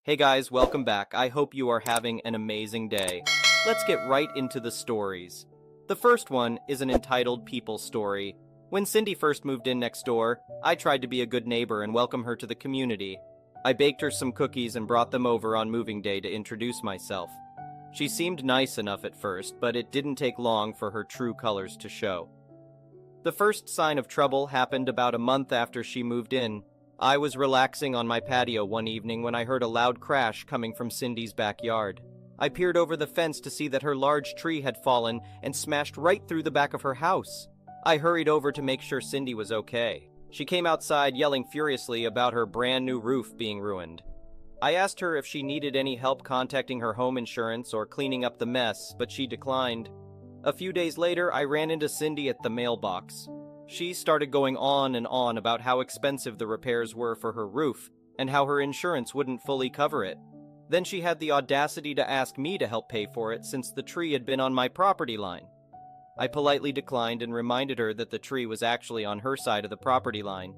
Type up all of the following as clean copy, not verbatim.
Hey guys, welcome back. I hope you are having an amazing day. Let's get right into the stories. The first one is an entitled People story. When Cindy first moved in next door, I tried to be a good neighbor and welcome her to the community. I baked her some cookies and brought them over on moving day to introduce myself. She seemed nice enough at first, but it didn't take long for her true colors to show. The first sign of trouble happened about a month after she moved in. I was relaxing on my patio one evening when I heard a loud crash coming from Cindy's backyard. I peered over the fence to see that her large tree had fallen and smashed right through the back of her house. I hurried over to make sure Cindy was okay. She came outside yelling furiously about her brand new roof being ruined. I asked her if she needed any help contacting her home insurance or cleaning up the mess, but she declined. A few days later, I ran into Cindy at the mailbox. She started going on and on about how expensive the repairs were for her roof and how her insurance wouldn't fully cover it. Then she had the audacity to ask me to help pay for it since the tree had been on my property line. I politely declined and reminded her that the tree was actually on her side of the property line.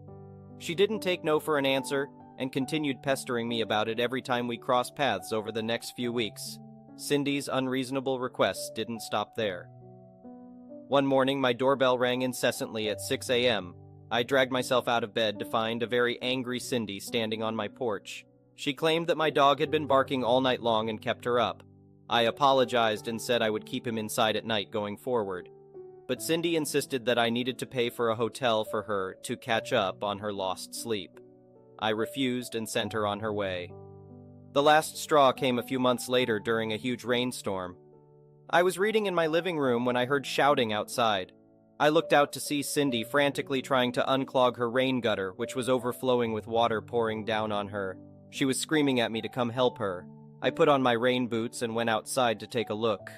She didn't take no for an answer and continued pestering me about it every time we crossed paths over the next few weeks. Cindy's unreasonable requests didn't stop there. One morning, my doorbell rang incessantly at 6 a.m. I dragged myself out of bed to find a very angry Cindy standing on my porch. She claimed that my dog had been barking all night long and kept her up. I apologized and said I would keep him inside at night going forward. But Cindy insisted that I needed to pay for a hotel for her to catch up on her lost sleep. I refused and sent her on her way. The last straw came a few months later during a huge rainstorm. I was reading in my living room when I heard shouting outside. I looked out to see Cindy frantically trying to unclog her rain gutter, which was overflowing with water pouring down on her. She was screaming at me to come help her. I put on my rain boots and went outside to take a look.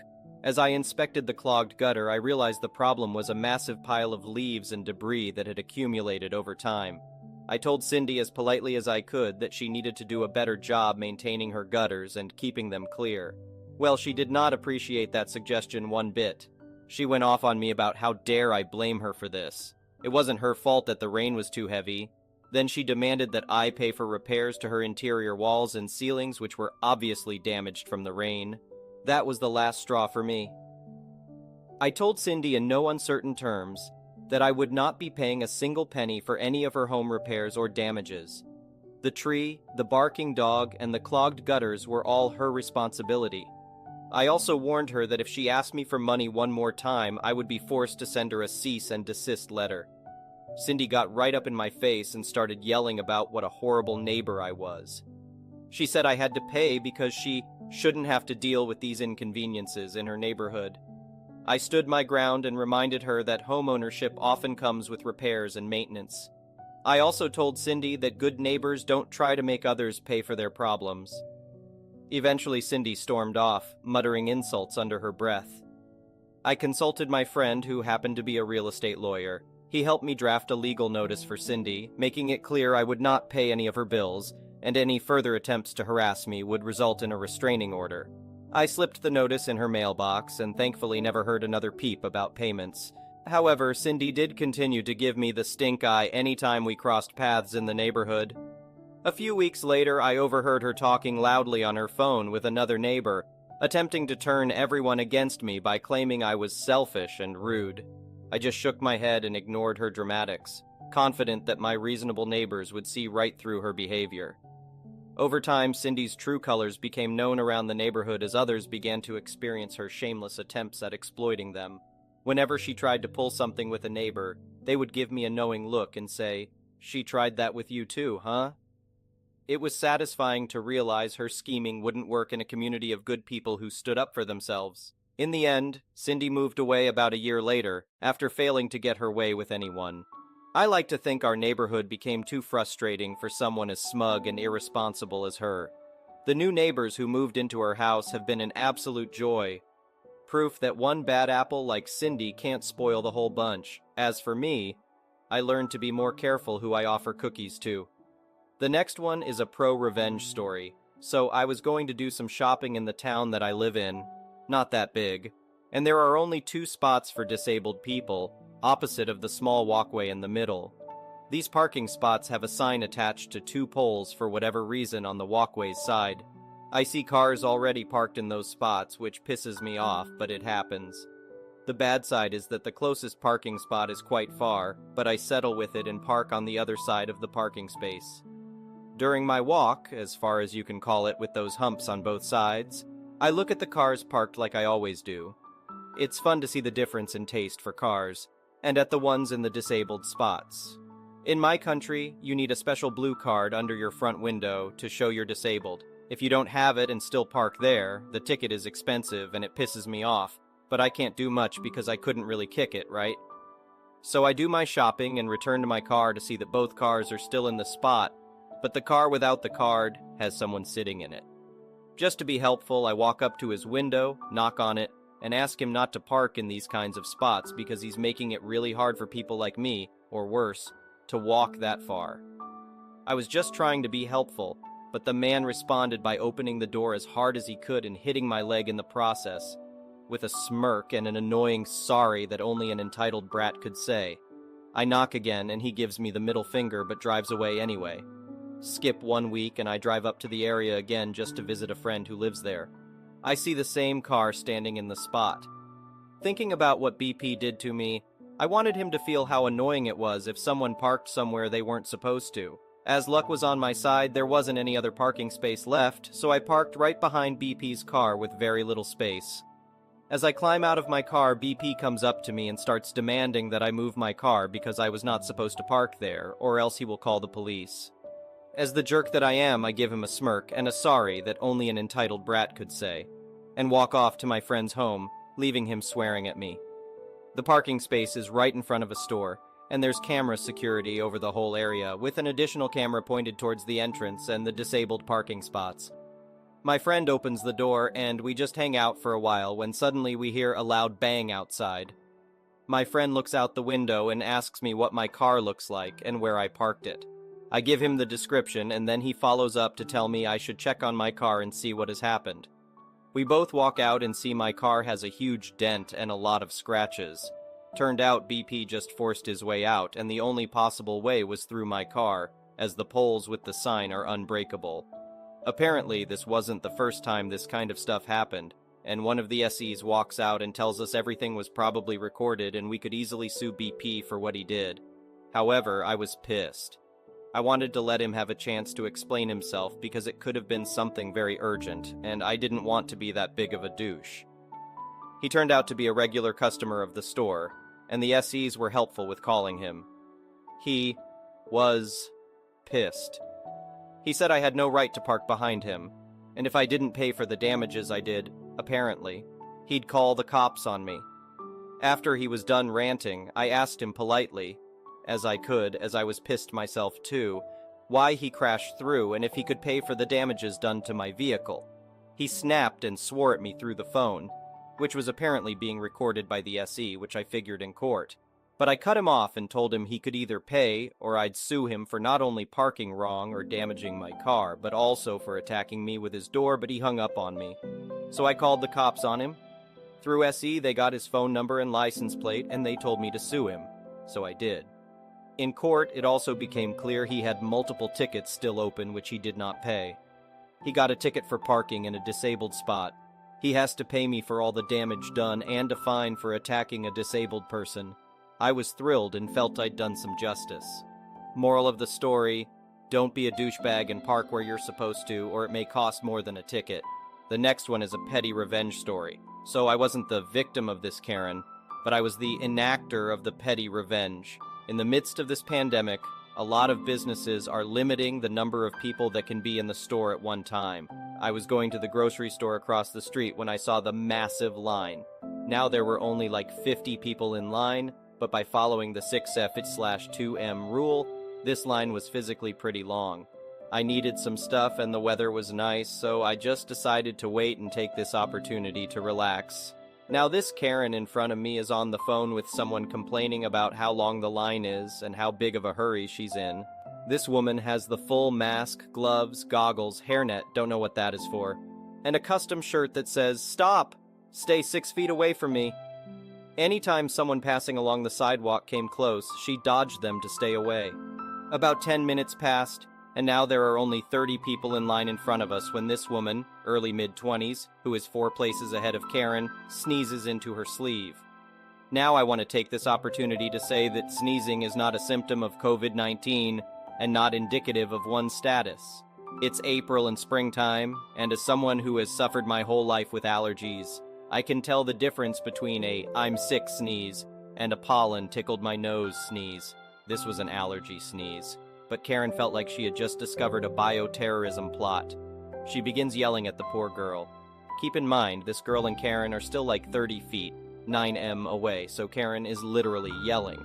As I inspected the clogged gutter, I realized the problem was a massive pile of leaves and debris that had accumulated over time. I told Cindy as politely as I could that she needed to do a better job maintaining her gutters and keeping them clear. Well, she did not appreciate that suggestion one bit. She went off on me about how dare I blame her for this. It wasn't her fault that the rain was too heavy. Then she demanded that I pay for repairs to her interior walls and ceilings, which were obviously damaged from the rain. That was the last straw for me. I told Cindy in no uncertain terms that I would not be paying a single penny for any of her home repairs or damages. The tree, the barking dog, and the clogged gutters were all her responsibility. I also warned her that if she asked me for money one more time, I would be forced to send her a cease and desist letter. Cindy got right up in my face and started yelling about what a horrible neighbor I was. She said I had to pay because she shouldn't have to deal with these inconveniences in her neighborhood. I stood my ground and reminded her that homeownership often comes with repairs and maintenance. I also told Cindy that good neighbors don't try to make others pay for their problems. Eventually, Cindy stormed off, muttering insults under her breath. I consulted my friend, who happened to be a real estate lawyer. He helped me draft a legal notice for Cindy, making it clear I would not pay any of her bills, and any further attempts to harass me would result in a restraining order. I slipped the notice in her mailbox and thankfully never heard another peep about payments. However, Cindy did continue to give me the stink eye anytime we crossed paths in the neighborhood. A few weeks later, I overheard her talking loudly on her phone with another neighbor, attempting to turn everyone against me by claiming I was selfish and rude. I just shook my head and ignored her dramatics, confident that my reasonable neighbors would see right through her behavior. Over time, Cindy's true colors became known around the neighborhood as others began to experience her shameless attempts at exploiting them. Whenever she tried to pull something with a neighbor, they would give me a knowing look and say, "She tried that with you too, huh?" It was satisfying to realize her scheming wouldn't work in a community of good people who stood up for themselves. In the end, Cindy moved away about a year later, after failing to get her way with anyone. I like to think our neighborhood became too frustrating for someone as smug and irresponsible as her. The new neighbors who moved into her house have been an absolute joy. Proof that one bad apple like Cindy can't spoil the whole bunch. As for me, I learned to be more careful who I offer cookies to. The next one is a pro-revenge story. So I was going to do some shopping in the town that I live in. Not that big. And there are only 2 spots for disabled people, opposite of the small walkway in the middle. These parking spots have a sign attached to two poles for whatever reason on the walkway's side. I see cars already parked in those spots, which pisses me off, but it happens. The bad side is that the closest parking spot is quite far, but I settle with it and park on the other side of the parking space. During my walk, as far as you can call it with those humps on both sides, I look at the cars parked like I always do. It's fun to see the difference in taste for cars, and at the ones in the disabled spots. In my country, you need a special blue card under your front window to show you're disabled. If you don't have it and still park there, the ticket is expensive and it pisses me off, but I can't do much because I couldn't really kick it, right? So I do my shopping and return to my car to see that both cars are still in the spot, but the car without the card has someone sitting in it. Just to be helpful, I walk up to his window, knock on it, and ask him not to park in these kinds of spots because he's making it really hard for people like me, or worse, to walk that far. I was just trying to be helpful, but the man responded by opening the door as hard as he could and hitting my leg in the process, with a smirk and an annoying sorry that only an entitled brat could say. I knock again and he gives me the middle finger but drives away anyway. Skip 1 week and I drive up to the area again just to visit a friend who lives there. I see the same car standing in the spot. Thinking about what BP did to me, I wanted him to feel how annoying it was if someone parked somewhere they weren't supposed to. As luck was on my side, there wasn't any other parking space left, so I parked right behind BP's car with very little space. As I climb out of my car, BP comes up to me and starts demanding that I move my car because I was not supposed to park there, or else he will call the police. As the jerk that I am, I give him a smirk and a sorry that only an entitled brat could say, and walk off to my friend's home, leaving him swearing at me. The parking space is right in front of a store, and there's camera security over the whole area, with an additional camera pointed towards the entrance and the disabled parking spots. My friend opens the door, and we just hang out for a while when suddenly we hear a loud bang outside. My friend looks out the window and asks me what my car looks like and where I parked it. I give him the description, and then he follows up to tell me I should check on my car and see what has happened. We both walk out and see my car has a huge dent and a lot of scratches. Turned out BP just forced his way out, and the only possible way was through my car, as the poles with the sign are unbreakable. Apparently, this wasn't the first time this kind of stuff happened, and one of the SEs walks out and tells us everything was probably recorded and we could easily sue BP for what he did. However, I was pissed. I wanted to let him have a chance to explain himself because it could have been something very urgent, and I didn't want to be that big of a douche. He turned out to be a regular customer of the store, and the SEs were helpful with calling him. He was pissed. He said I had no right to park behind him, and if I didn't pay for the damages I did, apparently, he'd call the cops on me. After he was done ranting, I asked him politely, as I could, as I was pissed myself too, why he crashed through and if he could pay for the damages done to my vehicle. He snapped and swore at me through the phone, which was apparently being recorded by the SE, which I figured in court. But I cut him off and told him he could either pay or I'd sue him for not only parking wrong or damaging my car, but also for attacking me with his door, but he hung up on me. So I called the cops on him. Through SE, they got his phone number and license plate, and they told me to sue him. So I did. In court, it also became clear he had multiple tickets still open which he did not pay. He got a ticket for parking in a disabled spot. He has to pay me for all the damage done and a fine for attacking a disabled person. I was thrilled and felt I'd done some justice. Moral of the story, don't be a douchebag and park where you're supposed to, or it may cost more than a ticket. The next one is a petty revenge story. So I wasn't the victim of this Karen, but I was the enactor of the petty revenge. In the midst of this pandemic, a lot of businesses are limiting the number of people that can be in the store at one time. I was going to the grocery store across the street when I saw the massive line. Now there were only like 50 people in line, but by following the 6F/2M rule, this line was physically pretty long. I needed some stuff and the weather was nice, so I just decided to wait and take this opportunity to relax. Now this Karen in front of me is on the phone with someone complaining about how long the line is and how big of a hurry she's in. This woman has the full mask, gloves, goggles, hairnet, don't know what that is for, and a custom shirt that says, "Stop! Stay 6 feet away from me." Anytime someone passing along the sidewalk came close, she dodged them to stay away. About 10 minutes passed, and now there are only 30 people in line in front of us when this woman, early mid-20s, who is 4 places ahead of Karen, sneezes into her sleeve. Now I want to take this opportunity to say that sneezing is not a symptom of COVID-19 and not indicative of one's status. It's April and springtime, and as someone who has suffered my whole life with allergies, I can tell the difference between a "I'm sick" sneeze and a pollen tickled my nose sneeze. This was an allergy sneeze, but Karen felt like she had just discovered a bioterrorism plot. She begins yelling at the poor girl. Keep in mind, this girl and Karen are still like 30 feet, 9m away, so Karen is literally yelling.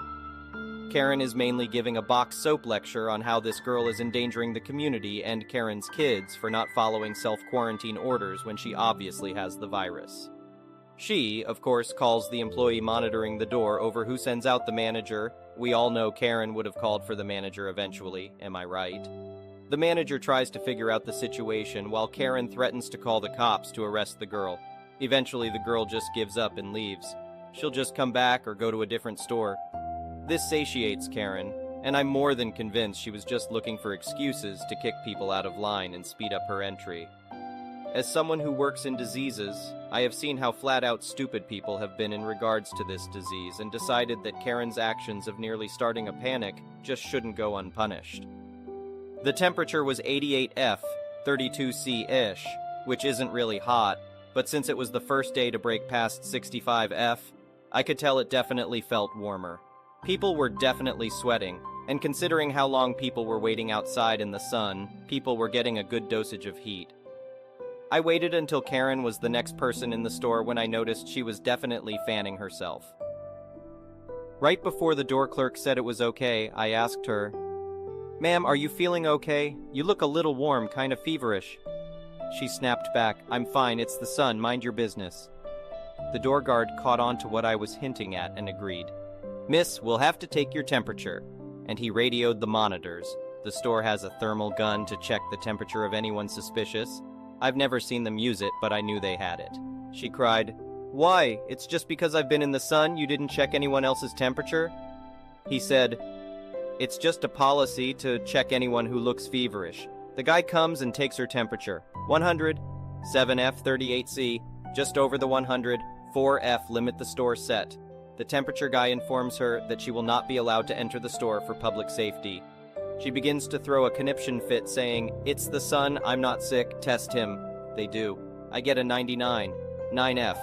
Karen is mainly giving a box soap lecture on how this girl is endangering the community and Karen's kids for not following self-quarantine orders when she obviously has the virus. She, of course, calls the employee monitoring the door over who sends out the manager. We all know Karen would have called for the manager eventually, am I right? The manager tries to figure out the situation while Karen threatens to call the cops to arrest the girl. Eventually, the girl just gives up and leaves. She'll just come back or go to a different store. This satiates Karen, and I'm more than convinced she was just looking for excuses to kick people out of line and speed up her entry. As someone who works in diseases, I have seen how flat-out stupid people have been in regards to this disease and decided that Karen's actions of nearly starting a panic just shouldn't go unpunished. The temperature was 88°F, 32°C-ish, which isn't really hot, but since it was the first day to break past 65°F, I could tell it definitely felt warmer. People were definitely sweating, and considering how long people were waiting outside in the sun, people were getting a good dosage of heat. I waited until Karen was the next person in the store when I noticed she was definitely fanning herself. Right before the door clerk said it was okay, I asked her, "Ma'am, are you feeling okay? You look a little warm, kind of feverish." She snapped back, "I'm fine, it's the sun, mind your business." The door guard caught on to what I was hinting at and agreed. "Miss, we'll have to take your temperature." And he radioed the monitors. The store has a thermal gun to check the temperature of anyone suspicious. I've never seen them use it, but I knew they had it. She cried, "Why? It's just because I've been in the sun you didn't check anyone else's temperature?" He said, "It's just a policy to check anyone who looks feverish. The guy comes and takes her temperature. 100, 7F 38C, just over the 100, 4F limit the store set. The temperature guy informs her that she will not be allowed to enter the store for public safety. She begins to throw a conniption fit saying, 'It's the sun, I'm not sick, test him.' They do. I get a 99, 9F.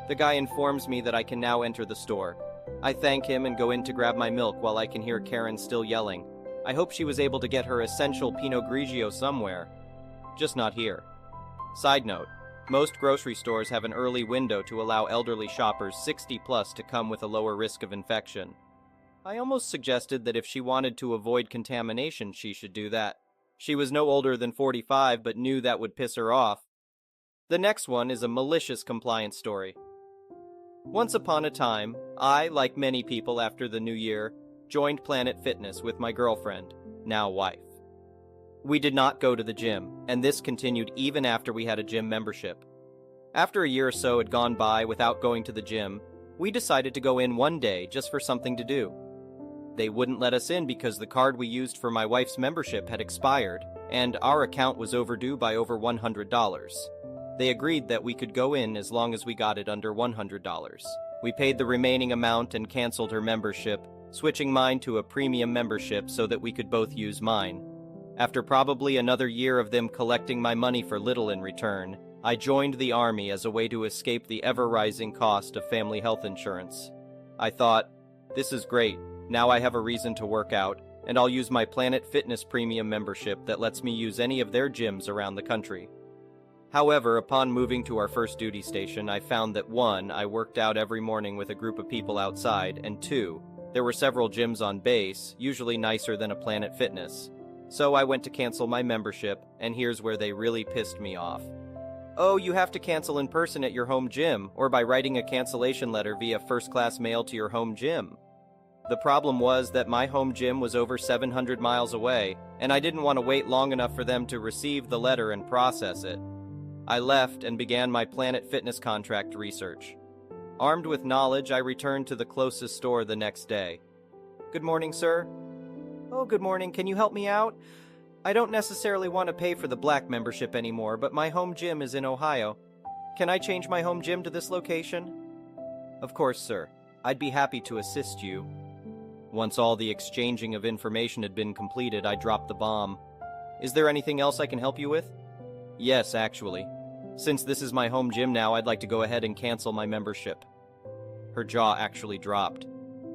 The guy informs me that I can now enter the store. I thank him and go in to grab my milk while I can hear Karen still yelling. I hope she was able to get her essential Pinot Grigio somewhere. Just not here." Side note, most grocery stores have an early window to allow elderly shoppers 60+ to come with a lower risk of infection. I almost suggested that if she wanted to avoid contamination, she should do that. She was no older than 45, but knew that would piss her off. The next one is a malicious compliance story. Once upon a time, I, like many people after the new year, joined Planet Fitness with my girlfriend, now wife. We did not go to the gym, and this continued even after we had a gym membership. After a year or so had gone by without going to the gym, we decided to go in one day just for something to do. They wouldn't let us in because the card we used for my wife's membership had expired, and our account was overdue by over $100. They agreed that we could go in as long as we got it under $100. We paid the remaining amount and canceled her membership, switching mine to a premium membership so that we could both use mine. After probably another year of them collecting my money for little in return, I joined the army as a way to escape the ever-rising cost of family health insurance. I thought, this is great, now I have a reason to work out, and I'll use my Planet Fitness premium membership that lets me use any of their gyms around the country. However, upon moving to our first duty station, I found that 1, I worked out every morning with a group of people outside, and 2, there were several gyms on base, usually nicer than a Planet Fitness. So I went to cancel my membership, and here's where they really pissed me off. "Oh, you have to cancel in person at your home gym, or by writing a cancellation letter via first-class mail to your home gym." The problem was that my home gym was over 700 miles away, and I didn't want to wait long enough for them to receive the letter and process it. I left and began my Planet Fitness contract research. Armed with knowledge, I returned to the closest store the next day. "Good morning, sir." Oh, good morning. Can you help me out? I don't necessarily want to pay for the black membership anymore, but my home gym is in Ohio. Can I change my home gym to this location? Of course, sir. I'd be happy to assist you. Once all the exchanging of information had been completed, I dropped the bomb. Is there anything else I can help you with? Yes, actually. Since this is my home gym now, I'd like to go ahead and cancel my membership. Her jaw actually dropped.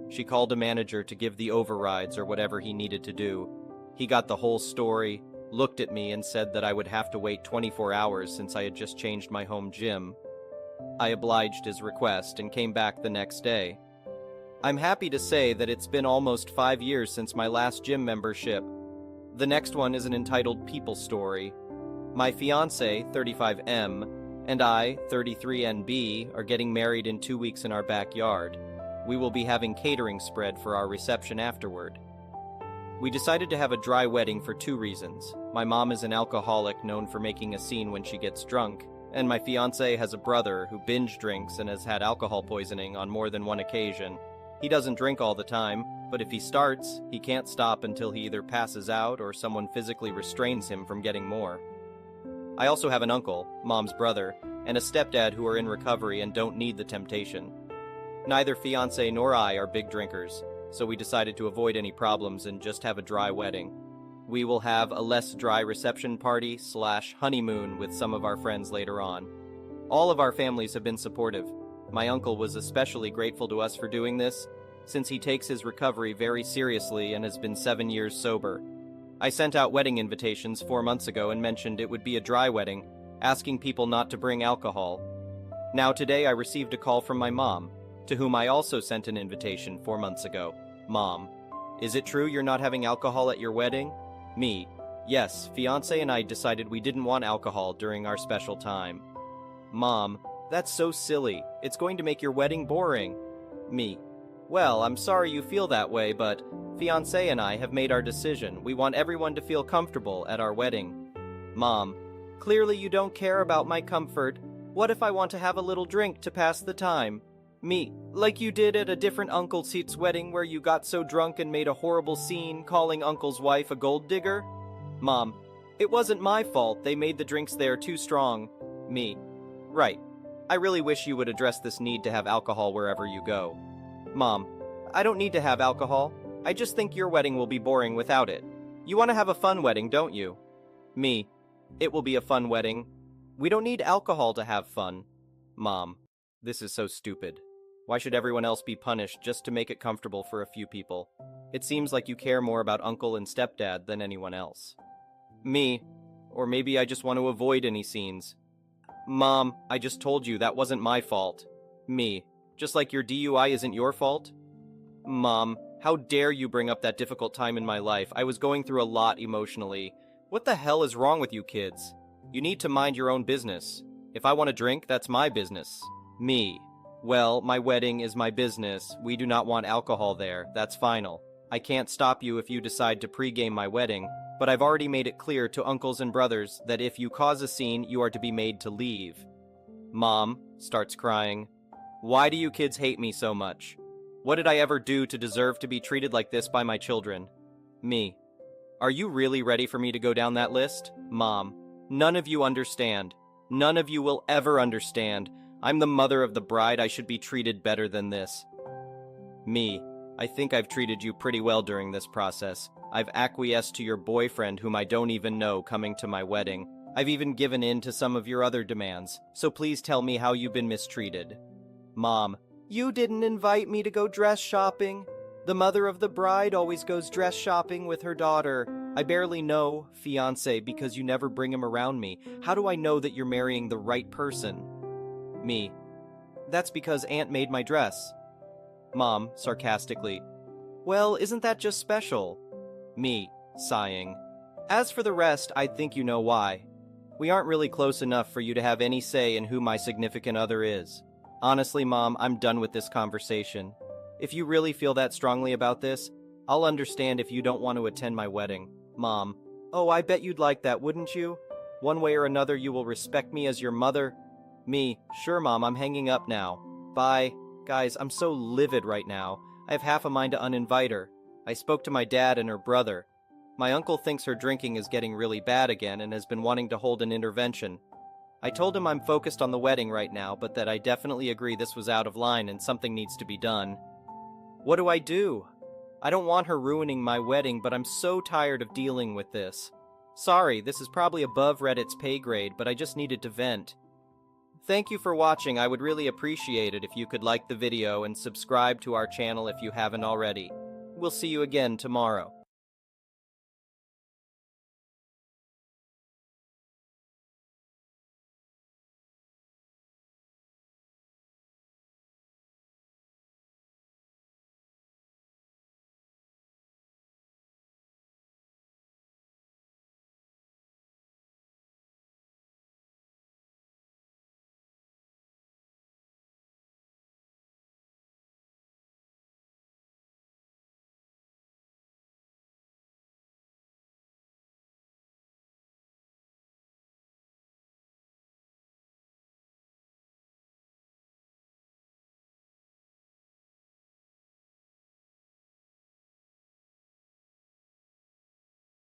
She called a manager to give the overrides or whatever he needed to do. He got the whole story, looked at me and said that I would have to wait 24 hours since I had just changed my home gym. I obliged his request and came back the next day. I'm happy to say that it's been almost 5 years since my last gym membership. The next one is an entitled People Story. My fiancé, 35M, and I, 33NB, are getting married in 2 weeks in our backyard. We will be having catering spread for our reception afterward. We decided to have a dry wedding for 2 reasons. My mom is an alcoholic known for making a scene when she gets drunk, and my fiancé has a brother who binge drinks and has had alcohol poisoning on more than one occasion. He doesn't drink all the time, but if he starts, he can't stop until he either passes out or someone physically restrains him from getting more. I also have an uncle, mom's brother, and a stepdad who are in recovery and don't need the temptation. Neither fiancé nor I are big drinkers, so we decided to avoid any problems and just have a dry wedding. We will have a less dry reception party / honeymoon with some of our friends later on. All of our families have been supportive. My uncle was especially grateful to us for doing this, since he takes his recovery very seriously and has been 7 years sober. I sent out wedding invitations 4 months ago and mentioned it would be a dry wedding, asking people not to bring alcohol. Now today I received a call from my mom, to whom I also sent an invitation 4 months ago. Mom, is it true you're not having alcohol at your wedding? Me, yes, fiancé and I decided we didn't want alcohol during our special time. Mom, that's so silly. It's going to make your wedding boring. Me, well, I'm sorry you feel that way, but fiancé and I have made our decision. We want everyone to feel comfortable at our wedding. Mom, clearly you don't care about my comfort. What if I want to have a little drink to pass the time? Me, like you did at a different Uncle Seat's wedding where you got so drunk and made a horrible scene calling Uncle's wife a gold digger? Mom, it wasn't my fault. They made the drinks there too strong. Me, right. I really wish you would address this need to have alcohol wherever you go. Mom, I don't need to have alcohol. I just think your wedding will be boring without it. You want to have a fun wedding, don't you? Me, it will be a fun wedding. We don't need alcohol to have fun. Mom, this is so stupid. Why should everyone else be punished just to make it comfortable for a few people? It seems like you care more about uncle and stepdad than anyone else. Me, or maybe I just want to avoid any scenes. Mom, I just told you that wasn't my fault. Me, just like your DUI isn't your fault? Mom, how dare you bring up that difficult time in my life? I was going through a lot emotionally. What the hell is wrong with you kids? You need to mind your own business. If I want to drink, that's my business. Me, well, my wedding is my business. We do not want alcohol there. That's final. I can't stop you if you decide to pregame my wedding, but I've already made it clear to uncles and brothers that if you cause a scene, you are to be made to leave. Mom starts crying. Why do you kids hate me so much? What did I ever do to deserve to be treated like this by my children? Me. Are you really ready for me to go down that list? Mom. None of you understand. None of you will ever understand. I'm the mother of the bride. I should be treated better than this. Me. I think I've treated you pretty well during this process. I've acquiesced to your boyfriend, whom I don't even know, coming to my wedding. I've even given in to some of your other demands, so please tell me how you've been mistreated. Mom. You didn't invite me to go dress shopping. The mother of the bride always goes dress shopping with her daughter. I barely know, fiancé, because you never bring him around me. How do I know that you're marrying the right person? Me. That's because Aunt made my dress. Mom, sarcastically. Well, isn't that just special? Me, sighing. As for the rest, I think you know why. We aren't really close enough for you to have any say in who my significant other is. Honestly, Mom, I'm done with this conversation. If you really feel that strongly about this, I'll understand if you don't want to attend my wedding. Mom. Oh, I bet you'd like that, wouldn't you? One way or another, you will respect me as your mother. Me. Sure, Mom, I'm hanging up now. Bye. Guys, I'm so livid right now. I have half a mind to uninvite her. I spoke to my dad and her brother. My uncle thinks her drinking is getting really bad again and has been wanting to hold an intervention. I told him I'm focused on the wedding right now, but that I definitely agree this was out of line and something needs to be done. What do I do? I don't want her ruining my wedding, but I'm so tired of dealing with this. Sorry, this is probably above Reddit's pay grade, but I just needed to vent. Thank you for watching. I would really appreciate it if you could like the video and subscribe to our channel if you haven't already. We'll see you again tomorrow.